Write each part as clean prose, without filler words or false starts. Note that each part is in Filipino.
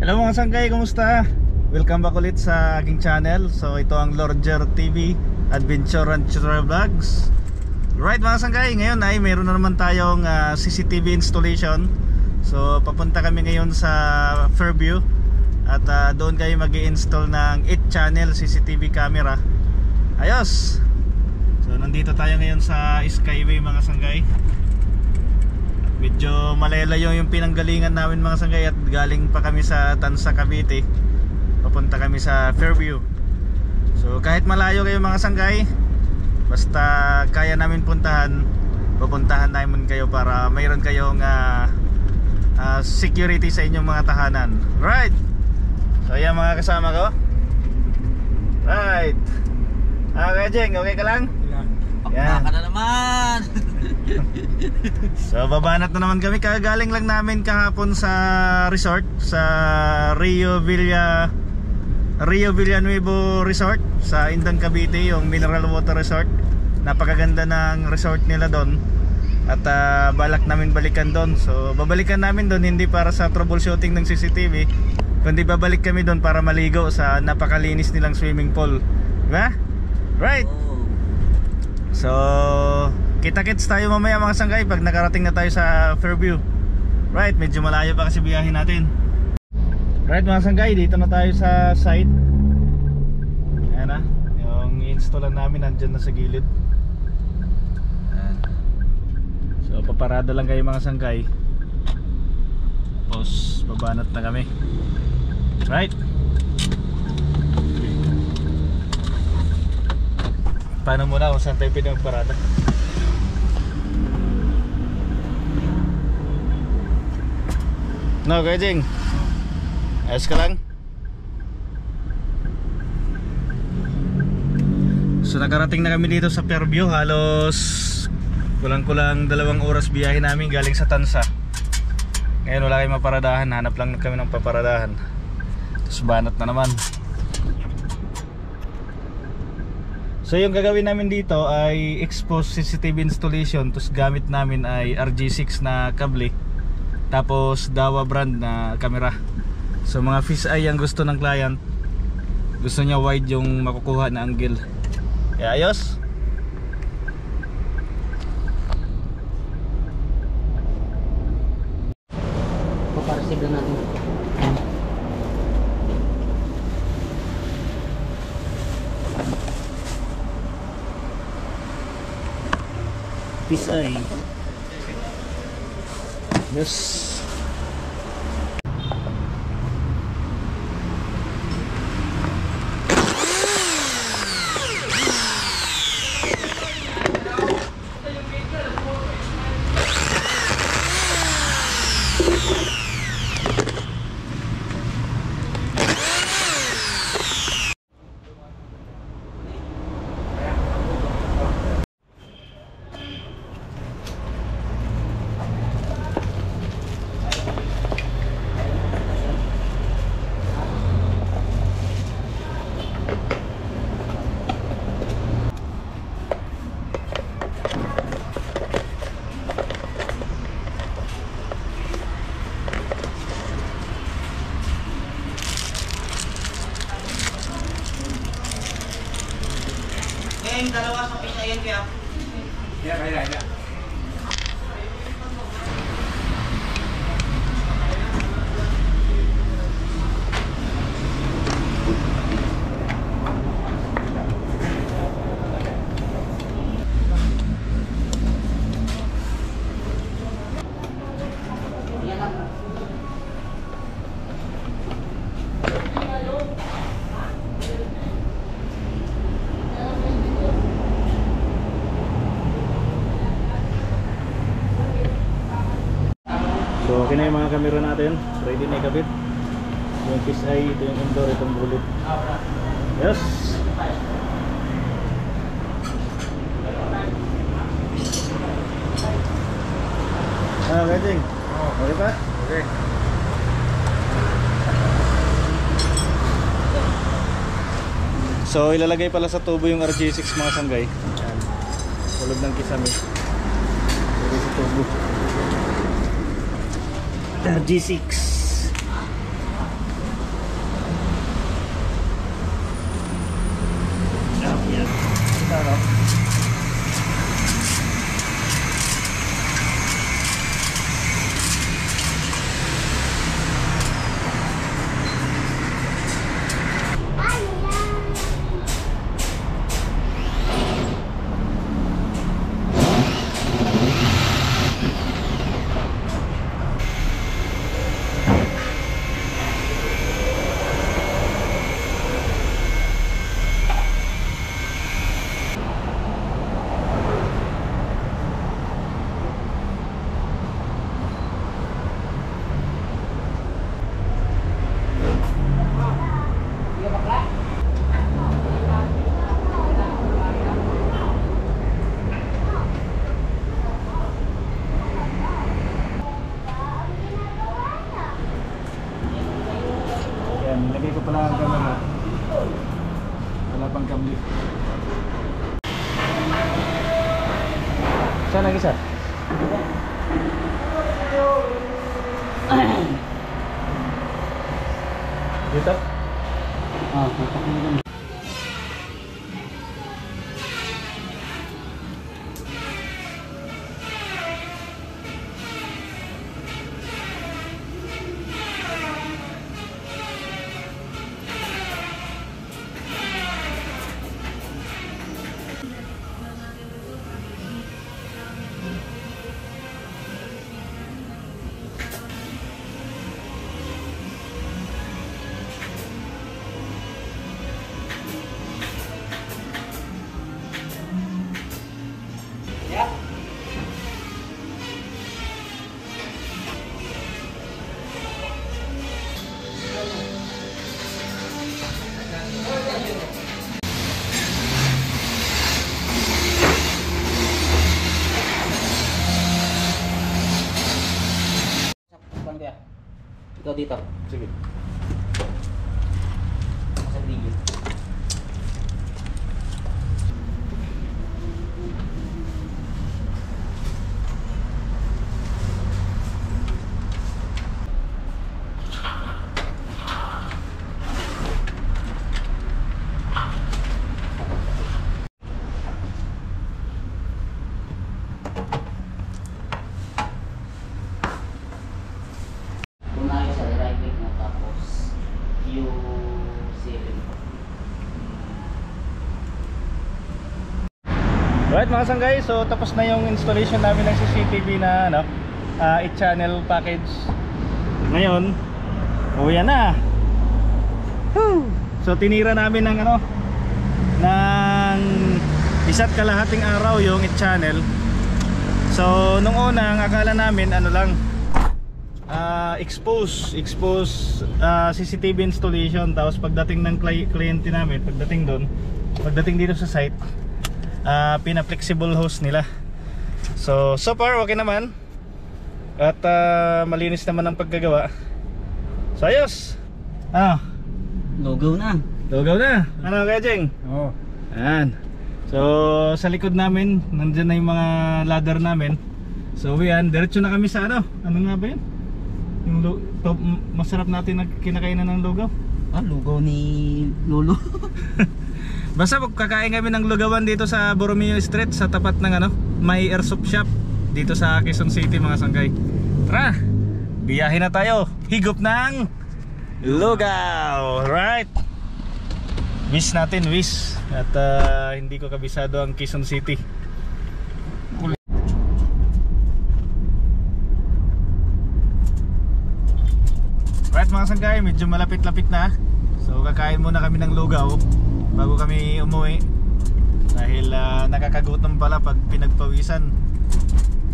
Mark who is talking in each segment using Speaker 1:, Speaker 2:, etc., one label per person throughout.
Speaker 1: Hello mga sanggay, kumusta? Welcome back ulit sa aking channel. So ito ang Lorger TV Adventure and Travel Vlogs. Right mga sanggay, ngayon ay mayroon na naman tayong CCTV installation. So papunta kami ngayon sa Fairview. At doon kayo mag-i-install ng 8 channel CCTV camera. Ayos! So nandito tayo ngayon sa Skyway mga sanggay. Medyo malalayo yung pinanggalingan namin mga sanggay, at galing pa kami sa Tansa, Cavite. Papunta kami sa Fairview. So kahit malayo kayo mga sanggay, basta kaya namin puntahan, pupuntahan namin kayo para mayroon kayong security sa inyong mga tahanan. Right! So ayan mga kasama ko. Right! Okay Jeng, okay ka lang?
Speaker 2: Pakpa ka na naman.
Speaker 1: So babanat na naman kami. Kagaling lang namin kahapon sa resort, sa Rio Villanueva Resort sa Indang, Cavite, yung mineral water resort. Napakaganda ng resort nila doon. At balak namin balikan doon. So babalikan namin doon hindi para sa troubleshooting ng CCTV, kundi babalik kami doon para maligo sa napakalinis nilang swimming pool. Diba? Right? So kita-kits tayo mamaya mga sanggay pag nakarating na tayo sa Fairview. Right, medyo malayo pa kasi biyahin natin. Right mga sanggay, dito na tayo sa site. Ayan na, yung i-installan namin nandyan na sa gilid. Ayan. So paparada lang kayo mga sanggay, tapos babanat na kami. Right. Paano muna kung saan tayo pinagparada? No, Kuya Jing, ayos ka lang? So nakarating na kami dito sa Fairview. Halos kulang-kulang 2 oras biyahe namin galing sa Tansa. Ngayon wala kayong maparadahan, hanap lang kami ng paparadahan. Tapos banat na naman. So yung gagawin namin dito ay exposed CCTV installation. Tapos gamit namin ay RG6 na kable, tapos Dawa brand na camera. So mga fisheye ang gusto ng client. Gusto niya wide yung makukuha na angle. Kaya ayos.
Speaker 2: Papareceive lang natin.
Speaker 1: Fisheye. Yes.
Speaker 2: Yung dalawa sa pisa yan kaya.
Speaker 3: Kaya.
Speaker 1: So okay na yung mga camera natin. Ready na ikabit. Yung fisheye, ito yung indoor, itong bullet. Yes. Okay Jing. Okay pa? Okay. So ilalagay pala sa tubo yung RG6 mga sanggay. Ayan. Tulog ng kisame. Ilagay sa tubo. RG6. Ayan, nilagay ko pala ang camera. Wala pang kable. Saan ang isa? Dito?
Speaker 2: Ikaw dito.
Speaker 1: Sige.
Speaker 2: Sa video. Unahin sa right click mo tapos U7.
Speaker 1: Right mga sanggay, so tapos na yung installation namin ng CCTV na ano, 8-channel package. Ngayon, uwi na. Woo! So tinira namin ng ano, ng isa't kalahating araw yung 8-channel. So nung una, ang akala namin ano lang, expose CCTV installation. Tapos pagdating ng kliyente namin, pagdating dito sa site, pina-flexible host nila. So far okay naman. At malinis naman ang pagkagawa. So ayos. Ano?
Speaker 2: Logo na.
Speaker 1: Lugaw na. Ano kaya Jeng?
Speaker 3: Oo.
Speaker 1: Ayan. So sa likod namin, nandyan na yung mga ladder namin. So yan, diretso na kami sa ano. Ano nga ba yun? Yung masarap natin na kinakainan ng lugaw.
Speaker 2: Lugaw ni Lolo.
Speaker 1: Basta kakain kami ng lugawan dito sa Borromeo Street, sa tapat ng ano, may airsoft shop dito sa Quezon City mga sanggay. Tara, biyahe na tayo. Higop ng lugaw. Right. Wish natin, wish. At hindi ko kabisado ang Quezon City. Right mga sanggay, medyo malapit-lapit na. So kakain muna kami ng lugaw bago kami umuwi. Dahil nakakagutom pala pag pinagpawisan.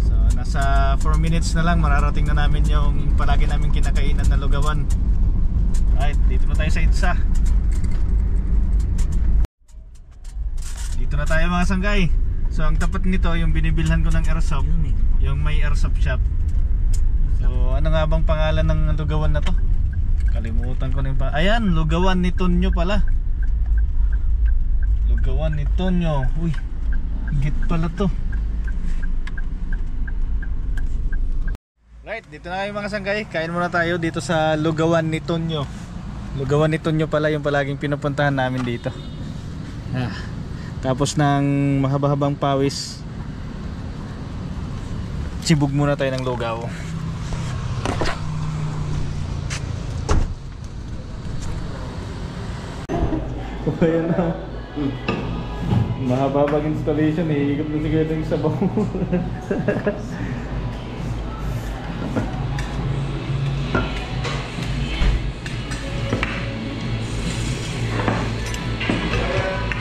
Speaker 1: So nasa 4 minutes na lang mararating na namin yung palagi namin kinakainan na lugawan. Right, dito na tayo sa EDSA. Dito na tayo mga sanggay. So ang tapat nito yung binibilhan ko ng airsoft, yung may airsoft shop. So ano nga bang pangalan ng lugawan na to? Kalimutan ko na yung ayan, lugawan ni Tonyo pala. Lugawan ni Tonyo. Uy, higit pala to. Right, dito na kayo mga sanggay. Kain muna tayo dito sa lugawan ni Tonyo. Lugawan ni Tonyo pala yung palaging pinupuntahan namin dito. Tapos ng mahaba-habang pawis, sibog muna tayo ng lugaw. Ayan na. Mahaba-habang installation eh. Higop na siguro yung sabaw.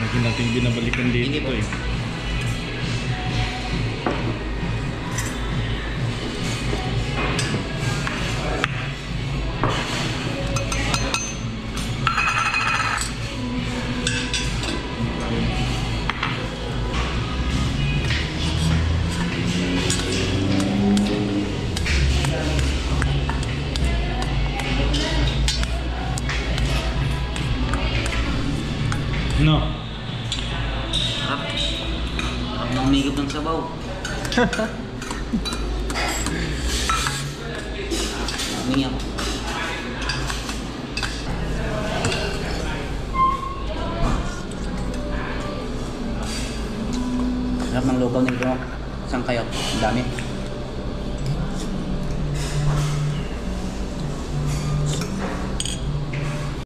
Speaker 1: Lagi natin binabalikan dito eh. No.
Speaker 2: Sarap. Sarap na umigop ng sabaw. Humingi ako. Sarap ng lugaw nito. Saan kayo? Ang dami.